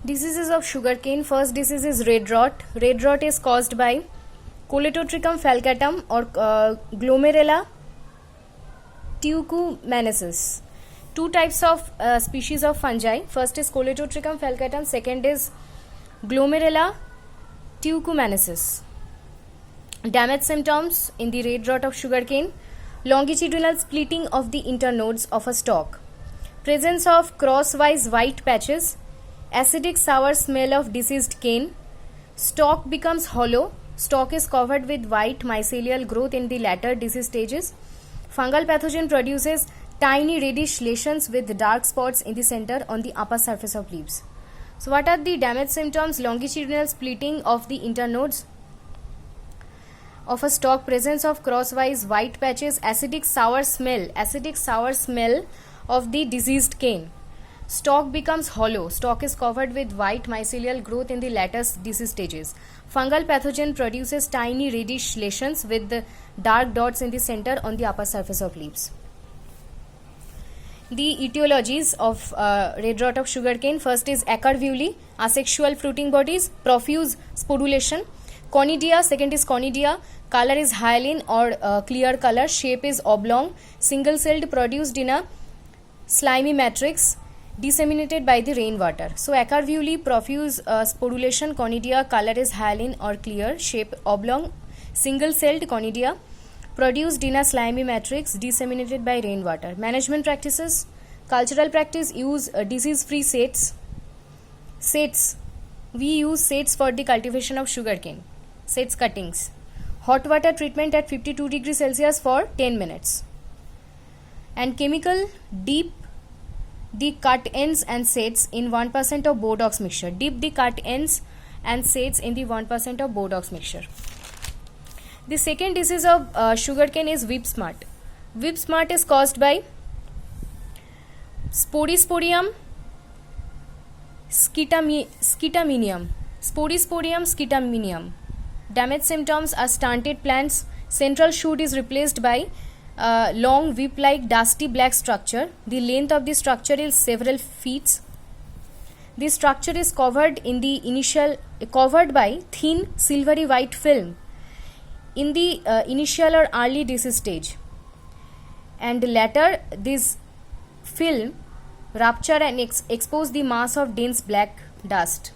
Diseases of sugarcane. First disease is red rot. Red rot is caused by Colletotrichum falcatum or Glomerella tucumanensis. Two types of species of fungi. First is Colletotrichum falcatum. Second is Glomerella tucumanensis. Damage symptoms in the red rot of sugarcane: longitudinal splitting of the internodes of a stalk, presence of crosswise white patches, acidic sour smell of diseased cane, stalk becomes hollow, stalk is covered with white mycelial growth in the latter disease stages. Fungal pathogen produces tiny reddish lesions with dark spots in the center on the upper surface of leaves. So what are the damage symptoms? Longitudinal splitting of the internodes of a stalk, presence of crosswise white patches, acidic sour smell of the diseased cane. Stalk becomes hollow, stalk is covered with white mycelial growth in the latter disease stages. Fungal pathogen produces tiny reddish lesions with the dark dots in the center on the upper surface of leaves. The etiologies of red rot of sugarcane: first is Acarvuli, asexual fruiting bodies, profuse sporulation. Conidia, second is Conidia, color is hyaline or clear color, shape is oblong, single celled, produced in a slimy matrix, disseminated by the rainwater. So Acarvuli, profuse sporulation. Conidia, color is hyaline or clear, shape oblong, single celled. Conidia, produced in a slimy matrix, disseminated by rainwater. Management practices: cultural practice, use disease free sets. We use sets for the cultivation of sugarcane, sets cuttings. Hot water treatment at 52 degrees Celsius for 10 minutes. And chemical: dip the cut ends and sets in 1% of Borax mixture. Dip the cut ends and sets in the 1% of Borax mixture. The second disease of sugarcane is whip smut. Whip smut is caused by Sporisporium scitaminium. Sporisporium scitaminium. Damage symptoms are stunted plants. Central shoot is replaced by long whip-like dusty black structure. The length of the structure is several feet. The structure is covered by thin silvery white film in the initial or early disease stage, and later this film rupture and expose the mass of dense black dust.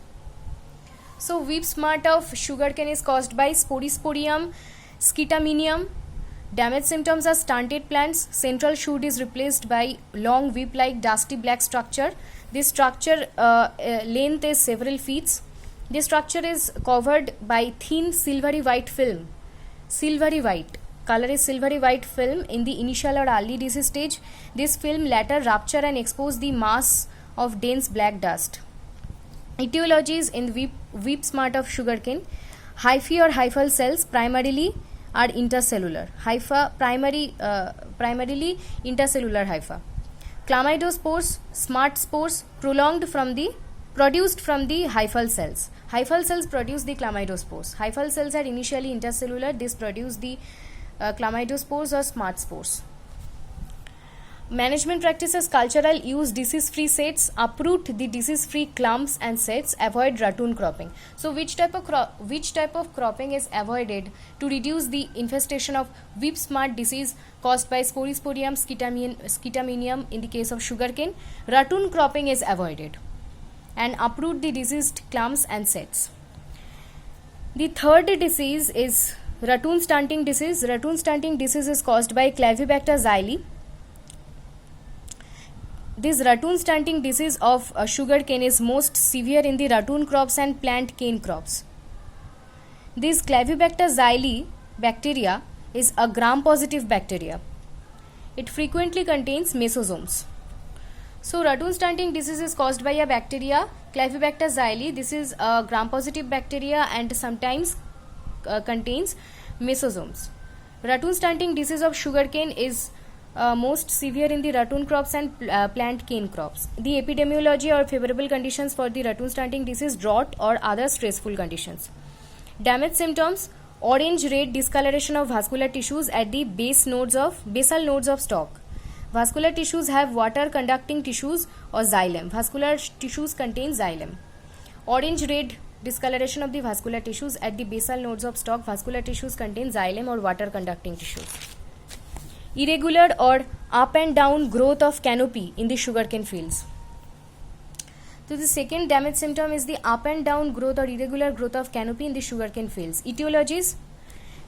So whip smut of sugarcane is caused by Sporisporium scitaminium. Damage symptoms are stunted plants. Central shoot is replaced by long whip-like dusty black structure. This structure length is several feet. This structure is covered by thin silvery white film. Silvery white. Color is silvery white film in the initial or early disease stage. This film later rupture and expose the mass of dense black dust. Etiologies in whip smut of sugarcane: hyphae or hyphal cells primarily are intercellular. Primarily intercellular hypha. Chlamydospores, smut spores produced from the hyphal cells. Hyphal cells produce the chlamydospores. Hyphal cells are initially intercellular. This produce the chlamydospores or smut spores. Management practices: cultural, use disease free sets, uproot the disease free clumps and sets, avoid ratoon cropping. So which type of cropping is avoided to reduce the infestation of whip smut disease caused by Sporisporium scitaminium in the case of sugarcane? Ratoon cropping is avoided, and uproot the diseased clumps and sets. The third disease is ratoon stunting disease. Ratoon stunting disease is caused by Clavibacter xylem. This ratoon stunting disease of sugarcane is most severe in the ratoon crops and plant cane crops. This Clavibacter xylem bacteria is a gram-positive bacteria. It frequently contains mesosomes. So ratoon stunting disease is caused by a bacteria, Clavibacter xylem. This is a gram-positive bacteria and sometimes contains mesosomes. Ratoon stunting disease of sugarcane is most severe in the ratoon crops and plant cane crops. The epidemiology or favorable conditions for the ratoon stunting disease: drought or other stressful conditions. Damage symptoms: orange-red discoloration of vascular tissues at the basal nodes of stalk. Vascular tissues have water conducting tissues or xylem. Vascular tissues contain xylem. Orange red discoloration of the vascular tissues at the basal nodes of stalk. Vascular tissues contain xylem or water conducting tissues. Irregular or up and down growth of canopy in the sugarcane fields. So the second damage symptom is the up and down growth or irregular growth of canopy in the sugarcane fields. Etiologies: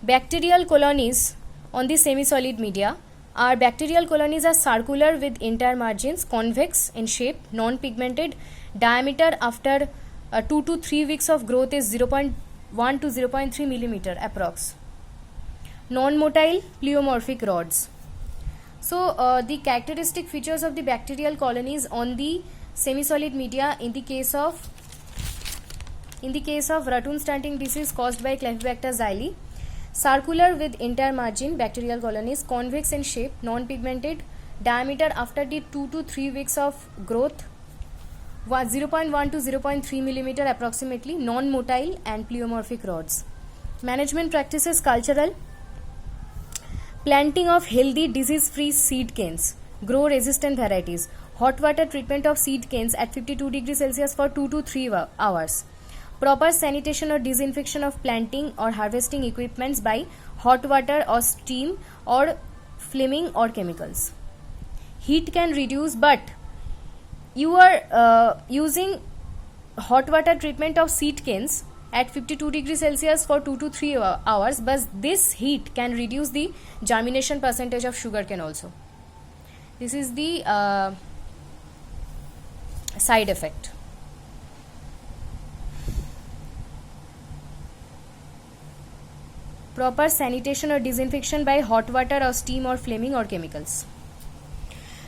bacterial colonies on the semi-solid media. Our bacterial colonies are circular with entire margins, convex in shape, non-pigmented. Diameter after 2 to 3 weeks of growth is 0.1 to 0.3 millimeter approx. Non-motile pleomorphic rods. So the characteristic features of the bacterial colonies on the semi-solid media in the case of ratoon stunting disease caused by Clavibacter xylem: circular with entire margin bacterial colonies, convex in shape, non-pigmented. Diameter after the 2 to 3 weeks of growth 0.1 to 0.3 millimeter approximately. Non-motile and pleomorphic rods. Management practices: cultural planting of healthy disease-free seed canes, grow resistant varieties. Hot water treatment of seed canes at 52 degrees Celsius for 2 to 3 hours. Proper sanitation or disinfection of planting or harvesting equipments by hot water or steam or flaming or chemicals. Heat can reduce, but you are using hot water treatment of seed canes at 52 degrees Celsius for 2 to 3 hours, but this heat can reduce the germination percentage of sugarcane also. This is the side effect. Proper sanitation or disinfection by hot water or steam or flaming or chemicals.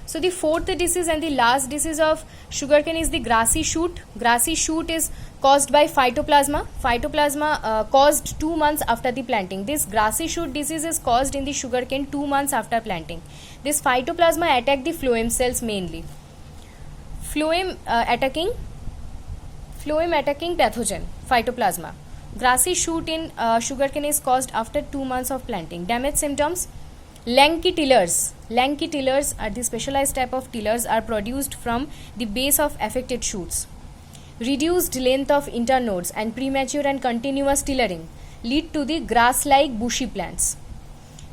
So the fourth disease and the last disease of sugarcane is the grassy shoot. Grassy shoot is caused by phytoplasma. Phytoplasma caused 2 months after the planting. This grassy shoot disease is caused in the sugarcane 2 months after planting. This phytoplasma attack the phloem cells mainly. Phloem attacking pathogen, phytoplasma. Grassy shoot in sugarcane is caused after 2 months of planting. Damage symptoms: lanky tillers. Lanky tillers are the specialized type of tillers are produced from the base of affected shoots. Reduced length of internodes and premature and continuous tillering lead to the grass-like bushy plants.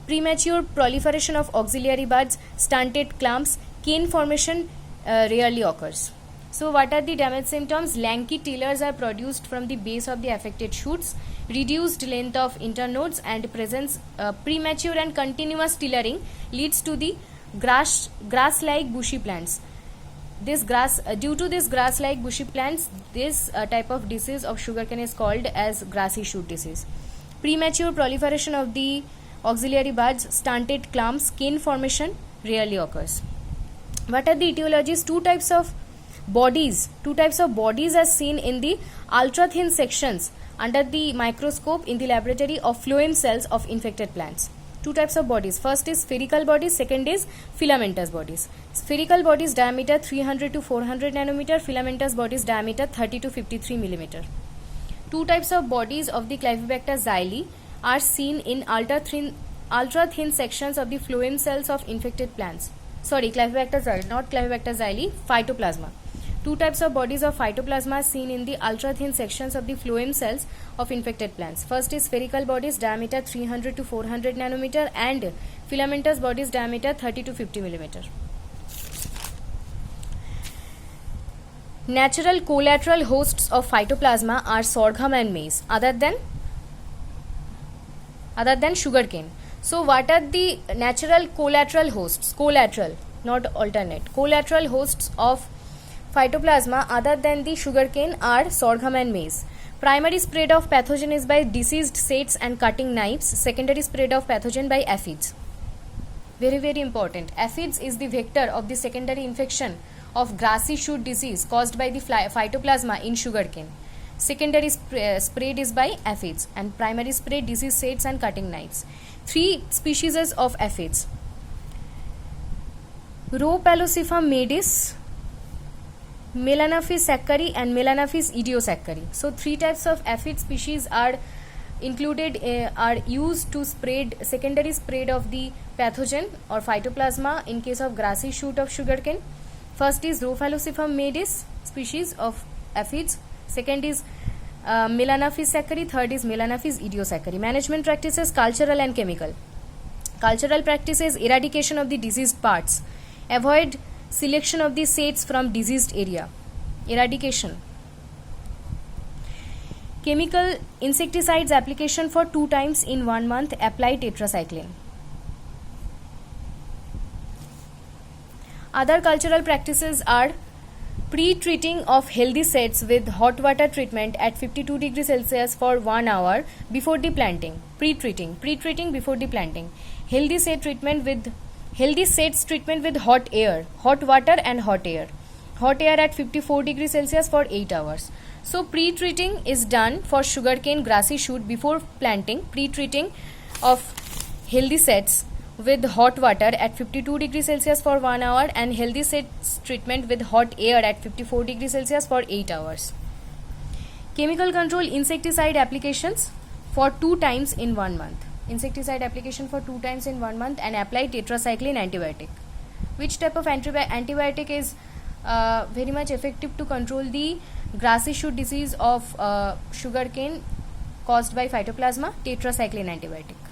Premature proliferation of auxiliary buds, stunted clumps, cane formation rarely occurs. So what are the damage symptoms? Lanky tillers are produced from the base of the affected shoots. Reduced length of internodes and presence premature and continuous tillering leads to the grass-like bushy plants. Due to this grass-like bushy plants, this type of disease of sugarcane is called as grassy shoot disease. Premature proliferation of the auxiliary buds, stunted clumps, cane formation rarely occurs. What are the etiologies? Two types of bodies are seen in the ultra thin sections under the microscope in the laboratory of phloem cells of infected plants. Two types of bodies. First is spherical bodies, second is filamentous bodies. Spherical bodies diameter 300 to 400 nanometer, filamentous bodies diameter 30 to 53 millimeter. Two types of bodies of the Clavibacter xylem are seen in ultra thin sections of the phloem cells of infected plants. Sorry, Clavibacter xylem, not Clavibacter xylem, phytoplasma. Two types of bodies of phytoplasma are seen in the ultra thin sections of the phloem cells of infected plants. First is spherical bodies diameter 300 to 400 nanometer and filamentous bodies diameter 30 to 50 millimeter. Natural collateral hosts of phytoplasma are sorghum and maize other than sugarcane. So what are the natural collateral hosts? Collateral, not alternate. Collateral hosts of phytoplasma other than the sugarcane are sorghum and maize. Primary spread of pathogen is by diseased seeds and cutting knives. Secondary spread of pathogen by aphids. Very, very important. Aphids is the vector of the secondary infection of grassy shoot disease caused by the phytoplasma in sugarcane. Secondary spread is by aphids and primary spread disease seeds and cutting knives. Three species of aphids: Rhopalociphum maydis, Melanophis saccari and Melanophis idiosaccari. So three types of aphid species are included, are used to spread secondary spread of the pathogen or phytoplasma in case of grassy shoot of sugarcane. First is Rhopalociphum maydis species of aphids. Second is Melanophis saccharine. Third is Melanophis idiosaccharine. Management practices, cultural and chemical. Cultural practices, eradication of the diseased parts. Avoid selection of the seeds from diseased area. Eradication. Chemical insecticides application for 2 times in 1 month. Apply tetracycline. Other cultural practices are pre-treating of healthy sets with hot water treatment at 52 degrees Celsius for 1 hour before the planting. Pre-treating before the planting. Healthy sets treatment with hot air, hot water and hot air. Hot air at 54 degrees Celsius for 8 hours. So pre-treating is done for sugarcane grassy shoot before planting. Pre-treating of healthy sets with hot water at 52 degrees Celsius for 1 hour and healthy sets treatment with hot air at 54 degrees Celsius for 8 hours. Chemical control insecticide applications for 2 times in 1 month. Insecticide application for 2 times in 1 month and apply tetracycline antibiotic. Which type of antibiotic is very much effective to control the grassy shoot disease of sugarcane caused by phytoplasma? Tetracycline antibiotic.